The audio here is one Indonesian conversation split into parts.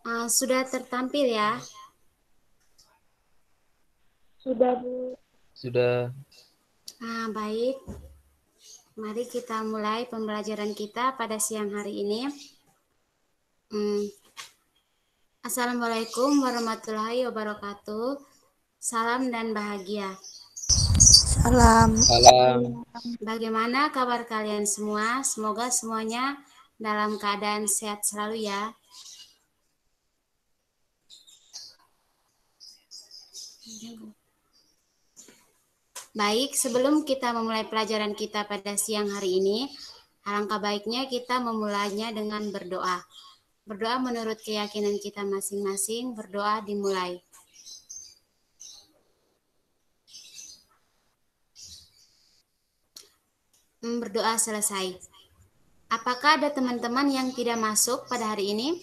Sudah tertampil ya? Sudah, Bu. Sudah. Baik. Mari kita mulai pembelajaran kita pada siang hari ini. Assalamualaikum warahmatullahi wabarakatuh. Salam dan bahagia. Salam. Salam. Bagaimana kabar kalian semua? Semoga semuanya dalam keadaan sehat selalu ya. Baik, sebelum kita memulai pelajaran kita pada siang hari ini, alangkah baiknya kita memulainya dengan berdoa. Berdoa menurut keyakinan kita masing-masing, berdoa dimulai. Berdoa selesai. Apakah ada teman-teman yang tidak masuk pada hari ini?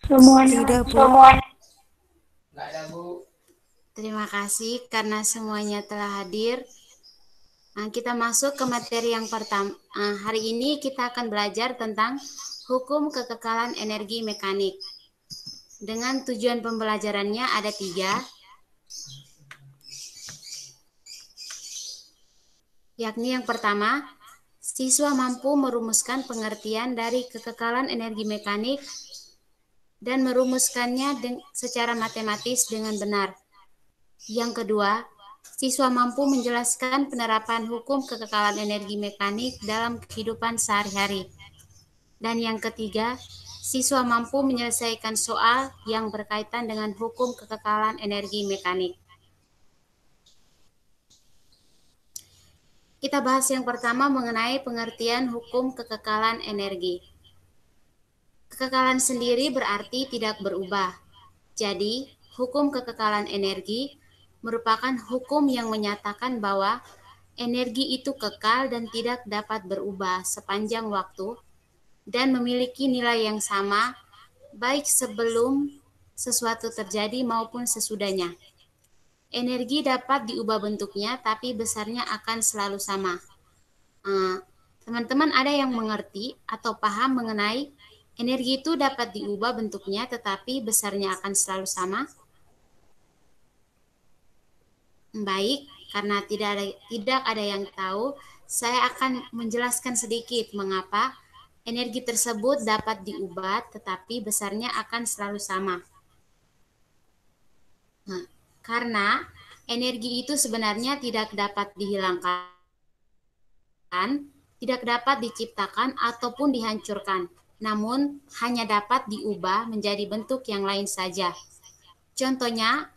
Semuanya. Tidak, Bu. Nggak ada, Bu. Terima kasih karena semuanya telah hadir. Kita masuk ke materi yang pertama. Hari ini kita akan belajar tentang hukum kekekalan energi mekanik. Dengan tujuan pembelajarannya ada 3, yakni yang pertama, siswa mampu merumuskan pengertian dari kekekalan energi mekanik dan merumuskannya secara matematis dengan benar. Yang kedua, siswa mampu menjelaskan penerapan hukum kekekalan energi mekanik dalam kehidupan sehari-hari. Dan yang ketiga, siswa mampu menyelesaikan soal yang berkaitan dengan hukum kekekalan energi mekanik. Kita bahas yang pertama mengenai pengertian hukum kekekalan energi. Kekekalan sendiri berarti tidak berubah. Jadi, hukum kekekalan energi merupakan hukum yang menyatakan bahwa energi itu kekal dan tidak dapat berubah sepanjang waktu dan memiliki nilai yang sama baik sebelum sesuatu terjadi maupun sesudahnya. Energi dapat diubah bentuknya, tapi besarnya akan selalu sama. Teman-teman ada yang mengerti atau paham mengenai energi itu dapat diubah bentuknya, tetapi besarnya akan selalu sama? Baik, karena tidak ada yang tahu, saya akan menjelaskan sedikit mengapa energi tersebut dapat diubah, tetapi besarnya akan selalu sama. Karena energi itu sebenarnya tidak dapat dihilangkan, tidak dapat diciptakan ataupun dihancurkan, namun hanya dapat diubah menjadi bentuk yang lain saja. Contohnya,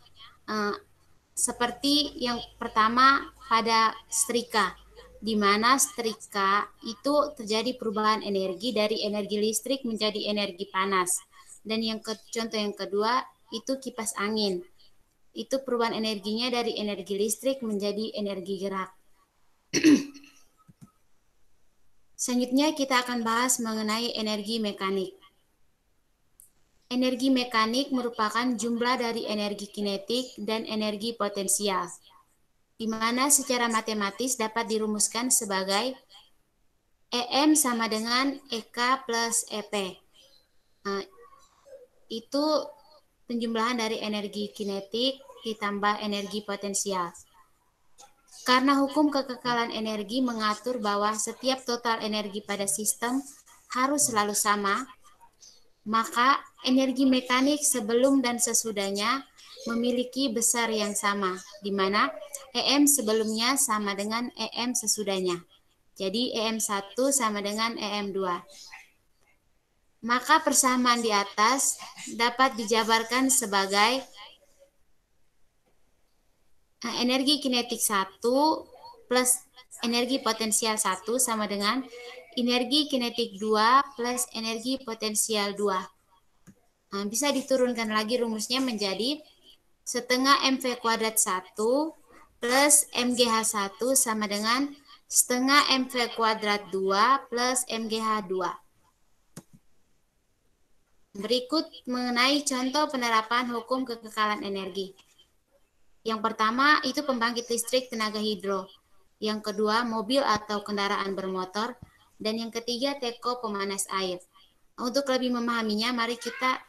seperti yang pertama pada setrika, di mana setrika itu terjadi perubahan energi dari energi listrik menjadi energi panas. Dan contoh yang kedua itu kipas angin. Itu perubahan energinya dari energi listrik menjadi energi gerak. Selanjutnya kita akan bahas mengenai energi mekanik. Energi mekanik merupakan jumlah dari energi kinetik dan energi potensial, di mana secara matematis dapat dirumuskan sebagai EM sama dengan EK plus EP. Itu penjumlahan dari energi kinetik ditambah energi potensial. Karena hukum kekekalan energi mengatur bahwa setiap total energi pada sistem harus selalu sama, maka energi mekanik sebelum dan sesudahnya memiliki besar yang sama, di mana EM sebelumnya sama dengan EM sesudahnya. Jadi EM1 sama dengan EM2. Maka persamaan di atas dapat dijabarkan sebagai energi kinetik 1 plus energi potensial 1 sama dengan energi kinetik 2 plus energi potensial 2. Bisa diturunkan lagi rumusnya menjadi setengah MV kuadrat 1 plus MGH 1 sama dengan setengah MV kuadrat 2 plus MGH 2. Berikut mengenai contoh penerapan hukum kekekalan energi. Yang pertama itu pembangkit listrik tenaga hidro. Yang kedua mobil atau kendaraan bermotor. Dan yang ketiga, teko pemanas air. Untuk lebih memahaminya, mari kita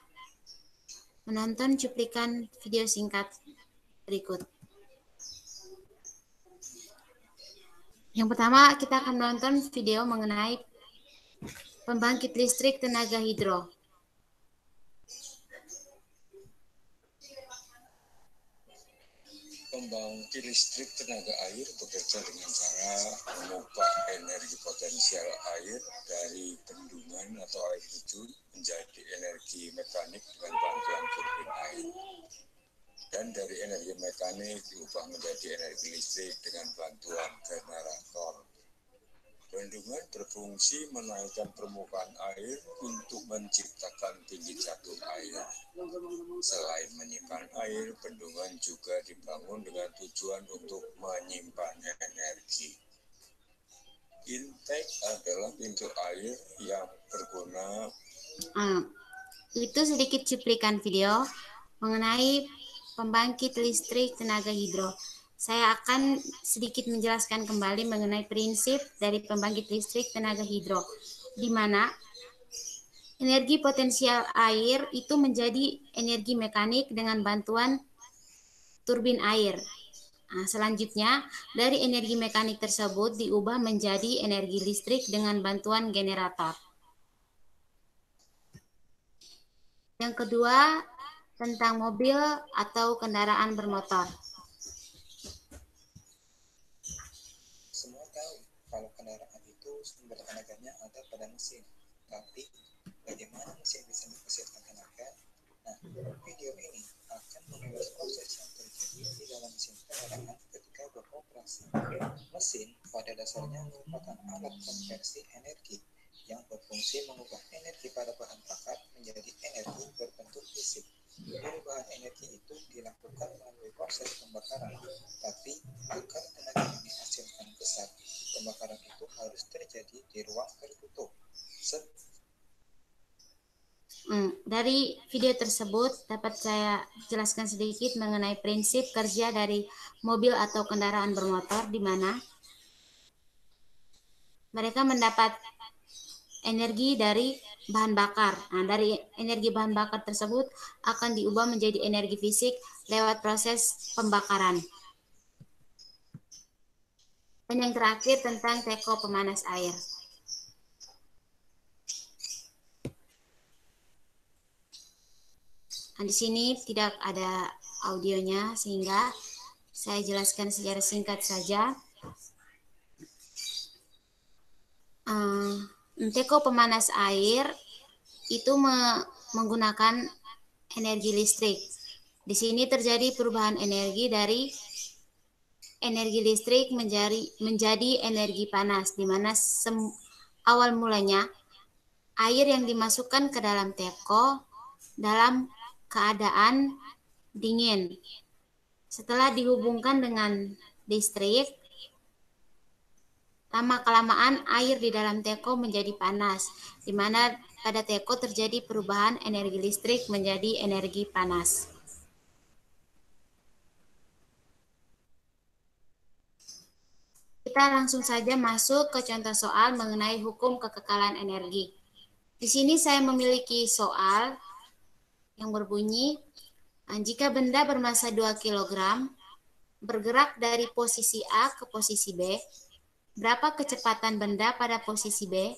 menonton cuplikan video singkat berikut. Yang pertama, kita akan menonton video mengenai pembangkit listrik tenaga hidro. Pembangkit listrik tenaga air bekerja dengan cara mengubah energi potensial air dari bendungan atau air terjun menjadi energi mekanik dengan bantuan turbin air. Dan dari energi mekanik diubah menjadi energi listrik dengan bantuan generator. Bendungan berfungsi menaikkan permukaan air untuk menciptakan tinggi jatuh air. Selain menyimpan air, bendungan juga dibangun dengan tujuan untuk menyimpan energi. Intake adalah pintu air yang berguna. Itu sedikit cuplikan video mengenai pembangkit listrik tenaga hidro. Saya akan sedikit menjelaskan kembali mengenai prinsip dari pembangkit listrik tenaga hidro, di mana energi potensial air itu menjadi energi mekanik dengan bantuan turbin air. Nah, selanjutnya, dari energi mekanik tersebut diubah menjadi energi listrik dengan bantuan generator. Yang kedua, tentang mobil atau kendaraan bermotor. Semua tahu kalau kendaraan itu sumber tenaganya ada pada mesin. Tapi bagaimana mesin bisa menghasilkan tenaga? Nah, video ini akan mengulas proses yang terjadi di dalam mesin kendaraan ketika beroperasi. Mesin pada dasarnya merupakan alat konversi energi yang berfungsi mengubah energi pada bahan bakar menjadi energi berbentuk fisik. Perubahan energi itu dilakukan melalui proses pembakaran, tapi agar tenaga yang dihasilkan besar, pembakaran itu harus terjadi di ruang tertutup. Dari video tersebut dapat saya jelaskan sedikit mengenai prinsip kerja dari mobil atau kendaraan bermotor, di mana mereka mendapat energi dari bahan bakar. Nah, dari energi bahan bakar tersebut akan diubah menjadi energi fisik lewat proses pembakaran. Dan yang terakhir tentang teko pemanas air. Nah, di sini tidak ada audionya, sehingga saya jelaskan secara singkat saja. Teko pemanas air itu menggunakan energi listrik. Di sini terjadi perubahan energi dari energi listrik menjadi energi panas, di mana awal mulanya air yang dimasukkan ke dalam teko dalam keadaan dingin. Setelah dihubungkan dengan listrik, lama-kelamaan air di dalam teko menjadi panas, di mana pada teko terjadi perubahan energi listrik menjadi energi panas. Kita langsung saja masuk ke contoh soal mengenai hukum kekekalan energi. Di sini saya memiliki soal yang berbunyi, jika benda bermassa 2 kg bergerak dari posisi A ke posisi B, berapa kecepatan benda pada posisi B?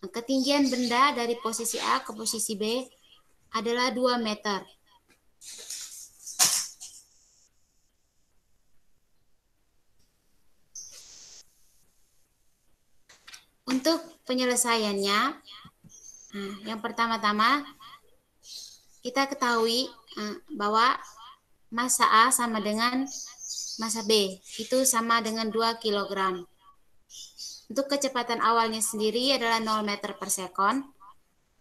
Ketinggian benda dari posisi A ke posisi B adalah 2 meter. Untuk penyelesaiannya, yang pertama-tama kita ketahui bahwa massa A sama dengan massa B, itu sama dengan 2 kg. Untuk kecepatan awalnya sendiri adalah 0 meter per sekon,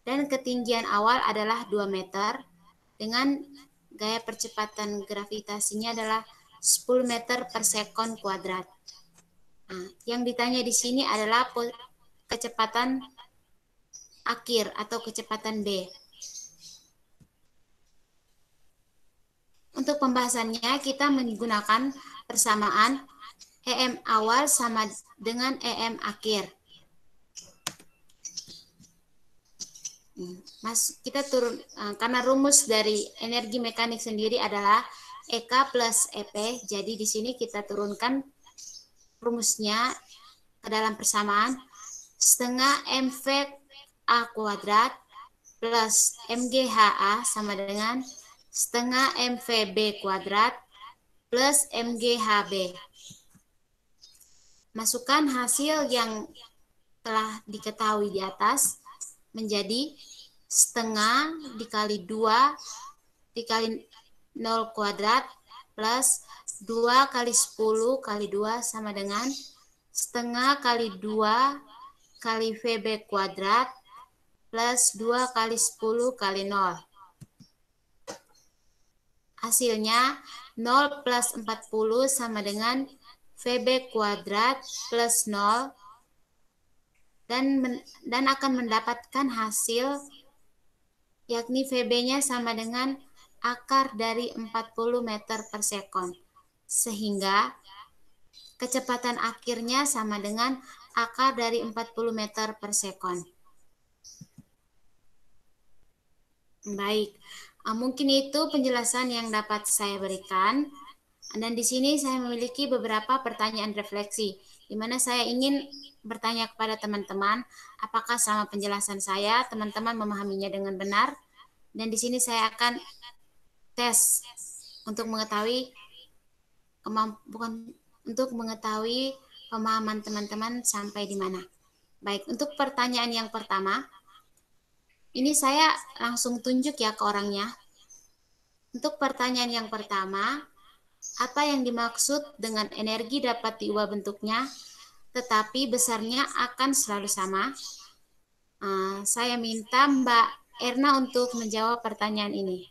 dan ketinggian awal adalah 2 meter, dengan gaya percepatan gravitasinya adalah 10 meter per sekon kuadrat. Yang ditanya di sini adalah kecepatan akhir atau kecepatan B. Untuk pembahasannya kita menggunakan persamaan EM awal sama dengan EM akhir. Kita turun karena rumus dari energi mekanik sendiri adalah EK plus EP. Jadi di sini kita turunkan rumusnya ke dalam persamaan setengah MV A kuadrat plus MGHA sama dengan setengah MVB kuadrat plus MGHB. Masukkan hasil yang telah diketahui di atas menjadi setengah dikali 2 dikali 0 kuadrat plus 2 kali 10 kali 2 sama dengan setengah kali 2 kali VB kuadrat plus 2 kali 10 kali 0. Hasilnya 0 plus 40 sama dengan VB kuadrat plus 0 dan akan mendapatkan hasil yakni VB-nya sama dengan akar dari 40 meter per sekon. Sehingga kecepatan akhirnya sama dengan akar dari 40 meter per sekon. Baik, mungkin itu penjelasan yang dapat saya berikan. Dan di sini saya memiliki beberapa pertanyaan refleksi, di mana saya ingin bertanya kepada teman-teman, apakah sama penjelasan saya, teman-teman memahaminya dengan benar? Dan di sini saya akan tes untuk mengetahui pemahaman teman-teman sampai di mana. Baik, untuk pertanyaan yang pertama, ini saya langsung tunjuk ya ke orangnya. Untuk pertanyaan yang pertama, apa yang dimaksud dengan energi dapat diubah bentuknya, tetapi besarnya akan selalu sama? Saya minta Mbak Erna untuk menjawab pertanyaan ini.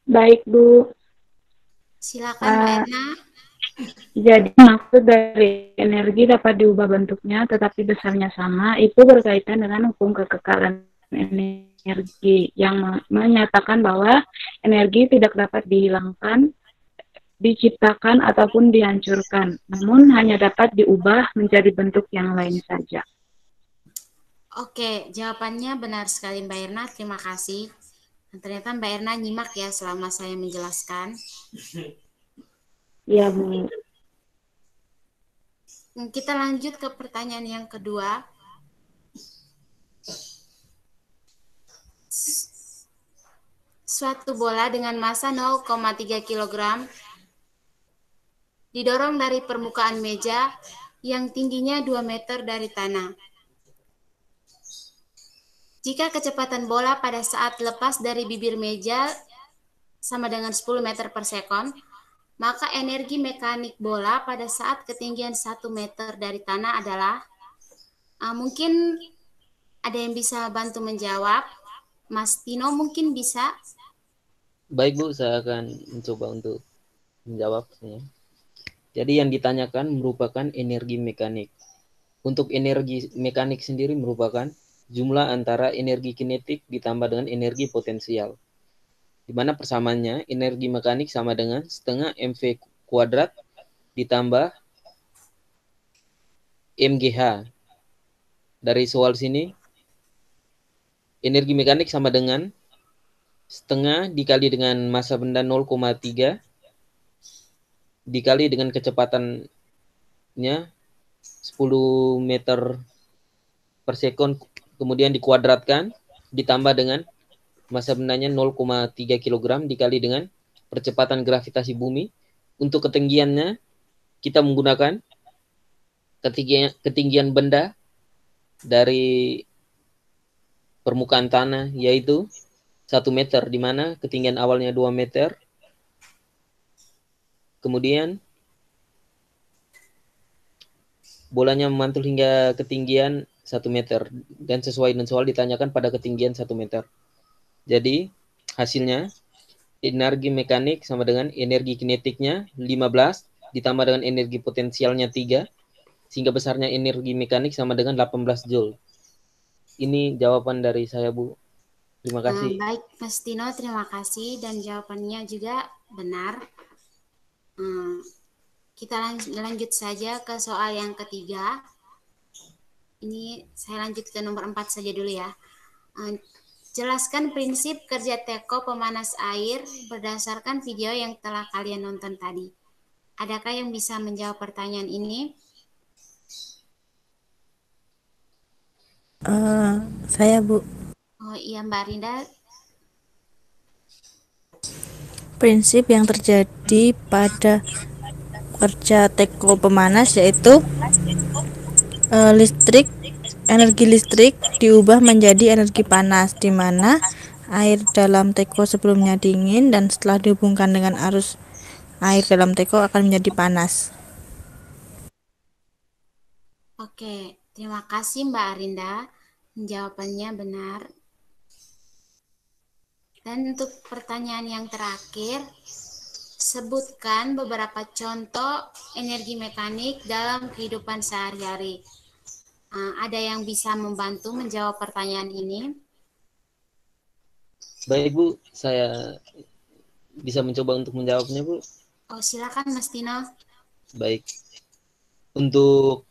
Baik, Bu. Silakan Mbak Erna. Jadi maksud dari energi dapat diubah bentuknya tetapi besarnya sama itu berkaitan dengan hukum kekekalan energi yang menyatakan bahwa energi tidak dapat dihilangkan, diciptakan ataupun dihancurkan, namun hanya dapat diubah menjadi bentuk yang lain saja. Oke, jawabannya benar sekali Mbak Erna, terima kasih. Dan ternyata Mbak Erna nyimak ya selama saya menjelaskan. Iya, Bu. Kita lanjut ke pertanyaan yang kedua. Suatu bola dengan massa 0,3 kg didorong dari permukaan meja yang tingginya 2 meter dari tanah. Jika kecepatan bola pada saat lepas dari bibir meja sama dengan 10 meter per sekon, maka energi mekanik bola pada saat ketinggian 1 meter dari tanah adalah, mungkin ada yang bisa bantu menjawab. Mas Tino mungkin bisa. Baik Bu, saya akan mencoba untuk menjawab. Jadi yang ditanyakan merupakan energi mekanik. Untuk energi mekanik sendiri merupakan jumlah antara energi kinetik ditambah dengan energi potensial. Di mana persamaannya energi mekanik sama dengan setengah MV kuadrat ditambah MGH. Dari soal sini, energi mekanik sama dengan setengah dikali dengan massa benda 0,3 dikali dengan kecepatannya 10 meter per sekon, kemudian dikuadratkan ditambah dengan massa bendanya 0,3 kg dikali dengan percepatan gravitasi bumi. Untuk ketinggiannya kita menggunakan ketinggian benda dari permukaan tanah yaitu 1 meter, di mana ketinggian awalnya 2 meter. Kemudian bolanya memantul hingga ketinggian 1 meter dan sesuai dengan soal ditanyakan pada ketinggian 1 meter. Jadi hasilnya energi mekanik sama dengan energi kinetiknya 15 ditambah dengan energi potensialnya 3 sehingga besarnya energi mekanik sama dengan 18 Joule. Ini jawaban dari saya, Bu. Terima kasih. Baik Mas Tino, terima kasih dan jawabannya juga benar. Kita lanjut saja ke soal yang ketiga, Ini saya lanjut ke nomor 4 saja dulu ya. Jelaskan prinsip kerja teko pemanas air berdasarkan video yang telah kalian nonton tadi. Adakah yang bisa menjawab pertanyaan ini? Saya, Bu. Oh iya, Mbak Rinda. Prinsip yang terjadi pada kerja teko pemanas yaitu energi listrik diubah menjadi energi panas, di mana air dalam teko sebelumnya dingin dan setelah dihubungkan dengan arus air dalam teko akan menjadi panas. Oke, terima kasih Mbak Arinda. Jawabannya benar. Dan untuk pertanyaan yang terakhir, sebutkan beberapa contoh energi mekanik dalam kehidupan sehari-hari. Ada yang bisa membantu menjawab pertanyaan ini? Baik Bu, saya bisa mencoba untuk menjawabnya Bu. Oh, silakan Mas Tino. Baik. Untuk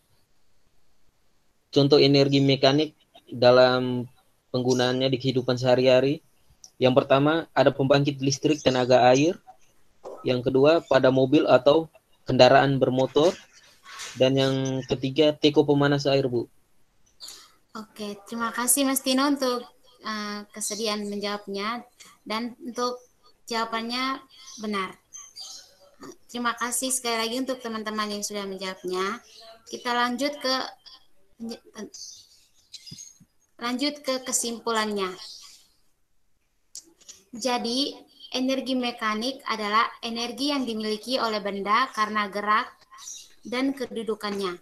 contoh energi mekanik dalam penggunaannya di kehidupan sehari-hari, yang pertama ada pembangkit listrik tenaga air, yang kedua pada mobil atau kendaraan bermotor, dan yang ketiga teko pemanas air Bu. Oke, terima kasih Mas Tino untuk kesediaan menjawabnya, dan untuk jawabannya benar. Terima kasih sekali lagi untuk teman-teman yang sudah menjawabnya. Kita lanjut ke kesimpulannya. Jadi, energi mekanik adalah energi yang dimiliki oleh benda karena gerak dan kedudukannya.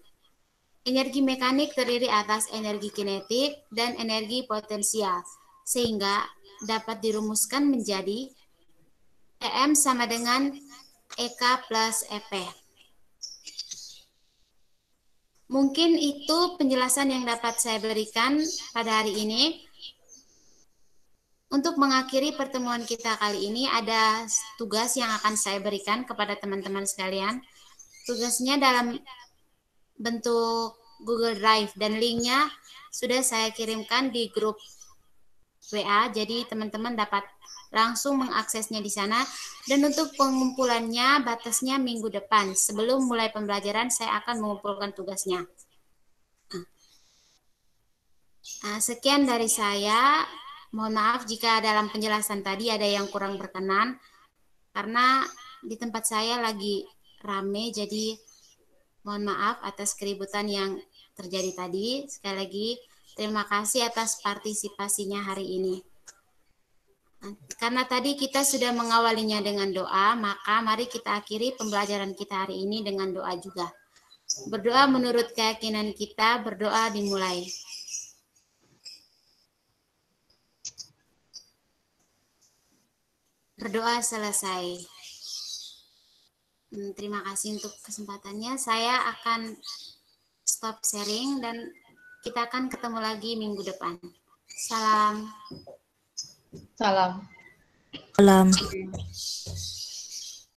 Energi mekanik terdiri atas energi kinetik dan energi potensial, sehingga dapat dirumuskan menjadi EM sama dengan EK plus EP. Mungkin itu penjelasan yang dapat saya berikan pada hari ini. Untuk mengakhiri pertemuan kita kali ini, ada tugas yang akan saya berikan kepada teman-teman sekalian. Tugasnya dalam bentuk Google Drive, dan linknya sudah saya kirimkan di grup WA, jadi teman-teman dapat langsung mengaksesnya di sana. Dan untuk pengumpulannya, batasnya minggu depan. Sebelum mulai pembelajaran, saya akan mengumpulkan tugasnya. Sekian dari saya. Mohon maaf jika dalam penjelasan tadi ada yang kurang berkenan, karena di tempat saya lagi rame, jadi mohon maaf atas keributan yang terjadi tadi. Sekali lagi, terima kasih atas partisipasinya hari ini. Karena tadi kita sudah mengawalinya dengan doa, maka mari kita akhiri pembelajaran kita hari ini dengan doa juga. Berdoa menurut keyakinan kita, berdoa dimulai. Berdoa selesai. Terima kasih untuk kesempatannya. Saya akan stop sharing dan kita akan ketemu lagi minggu depan. Salam. Salam. Salam.